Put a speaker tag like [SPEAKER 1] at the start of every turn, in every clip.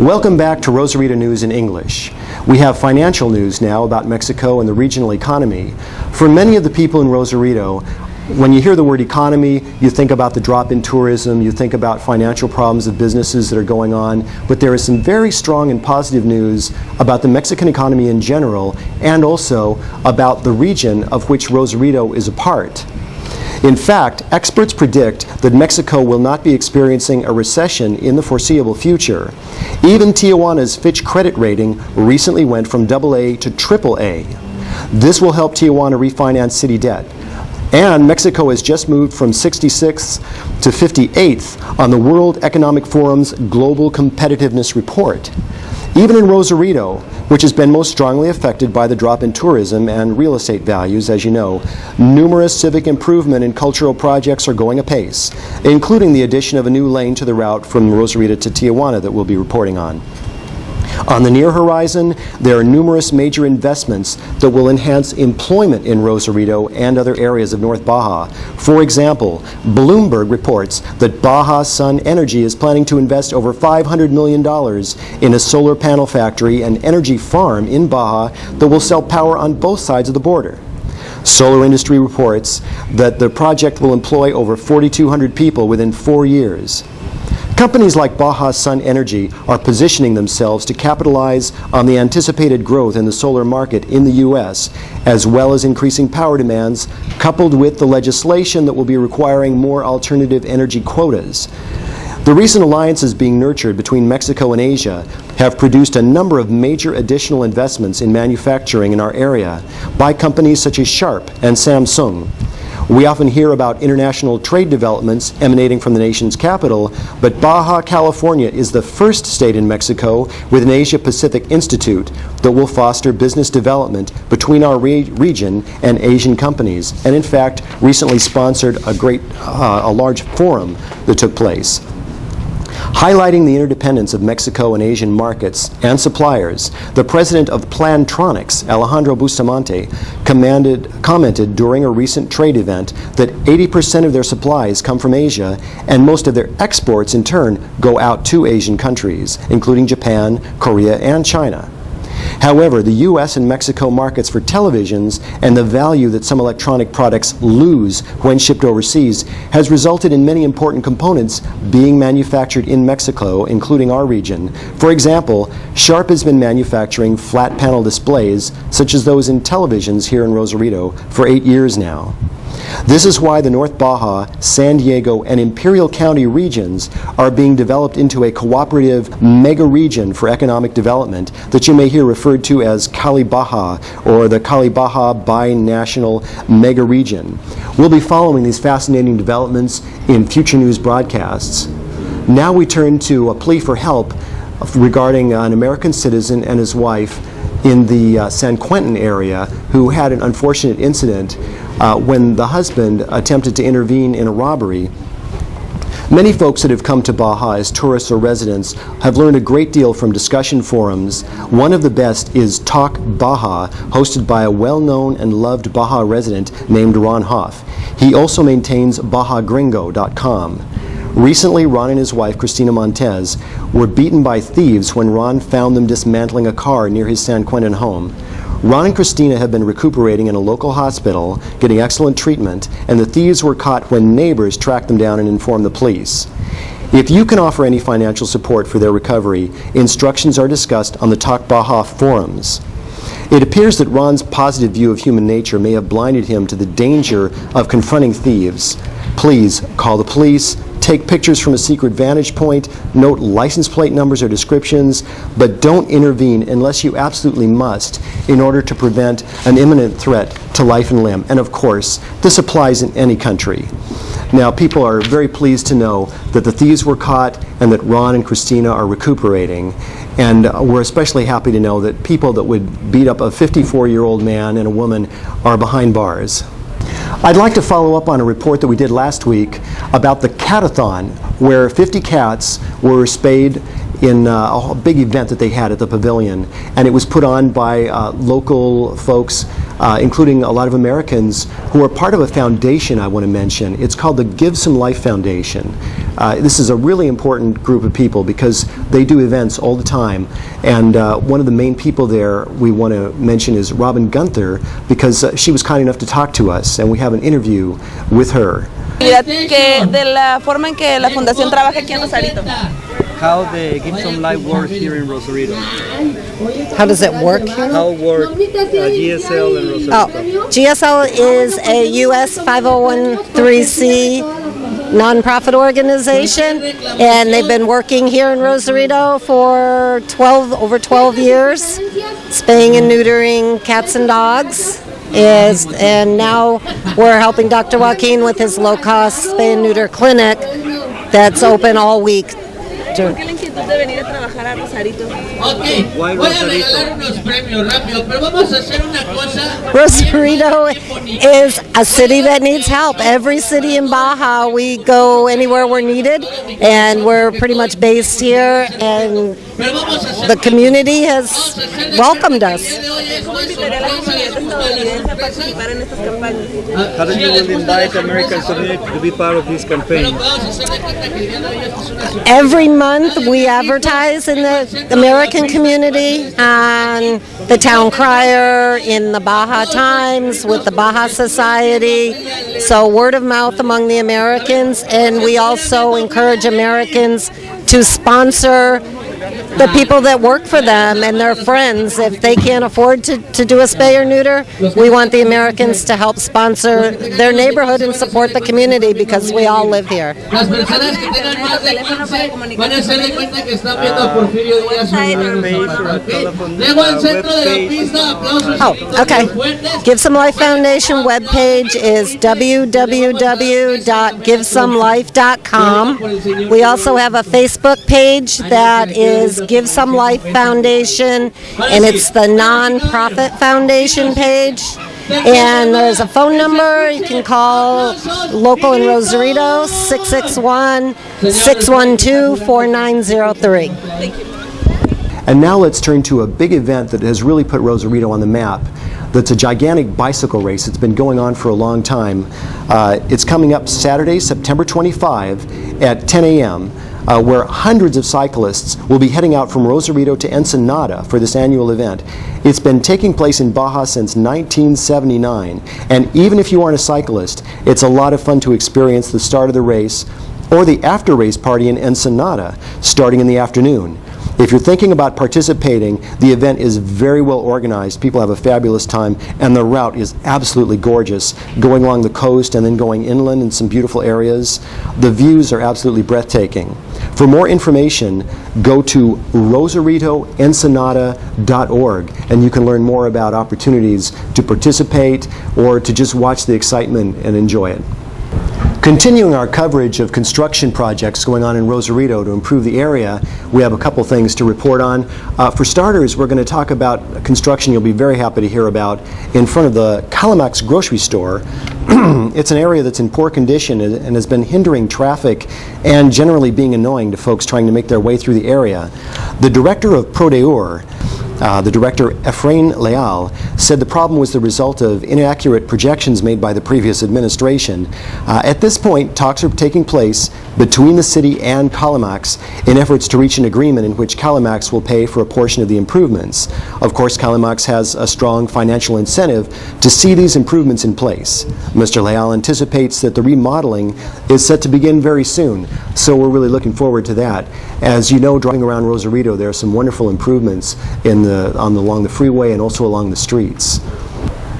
[SPEAKER 1] Welcome back to Rosarito News in English. We have financial news now about Mexico and the regional economy. For many of the people in Rosarito, when you hear the word economy, you think about the drop in tourism, you think about financial problems of businesses that are going on, but there is some very strong and positive news about the Mexican economy in general and also about the region of which Rosarito is a part. In fact, experts predict that Mexico will not be experiencing a recession in the foreseeable future. Even Tijuana's Fitch credit rating recently went from AA to AAA. This will help Tijuana refinance city debt. And Mexico has just moved from 66th to 58th on the World Economic Forum's Global Competitiveness Report. Even in Rosarito, which has been most strongly affected by the drop in tourism and real estate values, as you know, numerous civic improvement and cultural projects are going apace, including the addition of a new lane to the route from Rosarito to Tijuana that we'll be reporting on. On the near horizon, there are numerous major investments that will enhance employment in Rosarito and other areas of North Baja. For example, Bloomberg reports that Baja Sun Energy is planning to invest over $500 million in a solar panel factory and energy farm in Baja that will sell power on both sides of the border. Solar Industry reports that the project will employ over 4,200 people within 4 years. Companies like Baja Sun Energy are positioning themselves to capitalize on the anticipated growth in the solar market in the U.S., as well as increasing power demands, coupled with the legislation that will be requiring more alternative energy quotas. The recent alliances being nurtured between Mexico and Asia have produced a number of major additional investments in manufacturing in our area by companies such as Sharp and Samsung. We often hear about international trade developments emanating from the nation's capital, but Baja California is the first state in Mexico with an Asia-Pacific Institute that will foster business development between our region and Asian companies, and in fact recently sponsored a large forum that took place. Highlighting the interdependence of Mexico and Asian markets and suppliers, the president of Plantronics, Alejandro Bustamante, commented during a recent trade event that 80% of their supplies come from Asia, and most of their exports in turn go out to Asian countries, including Japan, Korea, and China. However, the U.S. and Mexico markets for televisions and the value that some electronic products lose when shipped overseas has resulted in many important components being manufactured in Mexico, including our region. For example, Sharp has been manufacturing flat panel displays, such as those in televisions here in Rosarito, for 8 years now. This is why the North Baja, San Diego, and Imperial County regions are being developed into a cooperative mega region for economic development that you may hear referred to as Cali Baja or the Cali Baja Binational Mega Region. We'll be following these fascinating developments in future news broadcasts. Now we turn to a plea for help regarding an American citizen and his wife in the San Quentin area who had an unfortunate incident when the husband attempted to intervene in a robbery. Many folks that have come to Baja as tourists or residents have learned a great deal from discussion forums. One of the best is Talk Baja, hosted by a well-known and loved Baja resident named Ron Hoff. He also maintains BajaGringo.com. Recently, Ron and his wife, Cristina Montez, were beaten by thieves when Ron found them dismantling a car near his San Quentin home. Ron and Cristina have been recuperating in a local hospital, getting excellent treatment, and the thieves were caught when neighbors tracked them down and informed the police. If you can offer any financial support for their recovery, instructions are discussed on the Talk Baja forums. It appears that Ron's positive view of human nature may have blinded him to the danger of confronting thieves. Please call the police, take pictures from a secret vantage point, note license plate numbers or descriptions, but don't intervene unless you absolutely must in order to prevent an imminent threat to life and limb. And of course, this applies in any country. Now, people are very pleased to know that the thieves were caught and that Ron and Cristina are recuperating. And we're especially happy to know that people that would beat up a 54-year-old man and a woman are behind bars. I'd like to follow up on a report that we did last week about the catathon, where 50 cats were spayed in a big event that they had at the pavilion, and it was put on by local folks, including a lot of Americans who are part of a foundation I want to mention. It's called the Give Some Life Foundation. This is a really important group of people because they do events all the time, and one of the main people there we want to mention is Robin Gunther, because she was kind enough to talk to us, and we have an interview with her.
[SPEAKER 2] De la forma en que la fundación trabaja aquí en Rosarito.
[SPEAKER 3] How the Give Some Life works here in Rosarito.
[SPEAKER 4] How does it work here?
[SPEAKER 3] How work GSL in Rosarito?
[SPEAKER 4] Oh, GSL is a U.S. 501(c) nonprofit organization, and they've been working here in Rosarito for over 12 years, spaying and neutering cats and dogs. And now we're helping Dr. Joaquin with his low-cost spay and neuter clinic that's open all week.
[SPEAKER 2] ¿Por qué la inquietud de venir a trabajar a Rosarito?
[SPEAKER 3] Ok, voy a regalar unos premios rápido, pero vamos a hacer una cosa.
[SPEAKER 4] Rosarito is a city that needs help. Every city in Baja, we go anywhere we're needed, and we're pretty much based here, and the community has welcomed us.
[SPEAKER 3] How do you invite the American community to be part of this campaign?
[SPEAKER 4] Every month we advertise in the American community on the Town Crier, in the Baja Times, with the Baja Society. So word of mouth among the Americans, and we also encourage Americans to sponsor the people that work for them and their friends. If they can't afford to do a spay or neuter, we want the Americans to help sponsor their neighborhood and support the community, because we all live here. Oh, okay. Give Some Life Foundation webpage is www.givesomelife.com. We also have a Facebook page that is Give Some Life Foundation, and it's the non-profit foundation page. And there's a phone number you can call local in Rosarito, 661-612-4903.
[SPEAKER 1] And now let's turn to a big event that has really put Rosarito on the map. That's a gigantic bicycle race. It's been going on for a long time. It's coming up Saturday, September 25 at 10 a.m. Where hundreds of cyclists will be heading out from Rosarito to Ensenada for this annual event. It's been taking place in Baja since 1979, and even if you aren't a cyclist, it's a lot of fun to experience the start of the race or the after-race party in Ensenada, starting in the afternoon. If you're thinking about participating, the event is very well organized. People have a fabulous time, and the route is absolutely gorgeous, going along the coast and then going inland in some beautiful areas. The views are absolutely breathtaking. For more information, go to rosaritoensenada.org, and you can learn more about opportunities to participate or to just watch the excitement and enjoy it. Continuing our coverage of construction projects going on in Rosarito to improve the area, we have a couple things to report on. For starters, we're going to talk about construction you'll be very happy to hear about in front of the Calamax grocery store. It's an area that's in poor condition and has been hindering traffic and generally being annoying to folks trying to make their way through the area. The director of Prodeur, the director, Efrain Leal, said the problem was the result of inaccurate projections made by the previous administration. At this point, talks are taking place between the city and Calamax in efforts to reach an agreement in which Calamax will pay for a portion of the improvements. Of course, Calamax has a strong financial incentive to see these improvements in place. Mr. Leal anticipates that the remodeling is set to begin very soon, so we're really looking forward to that. As you know, driving around Rosarito, there are some wonderful improvements along the freeway and also along the streets.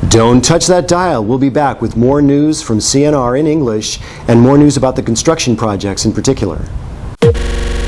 [SPEAKER 1] Don't touch that dial. We'll be back with more news from CNR in English and more news about the construction projects in particular.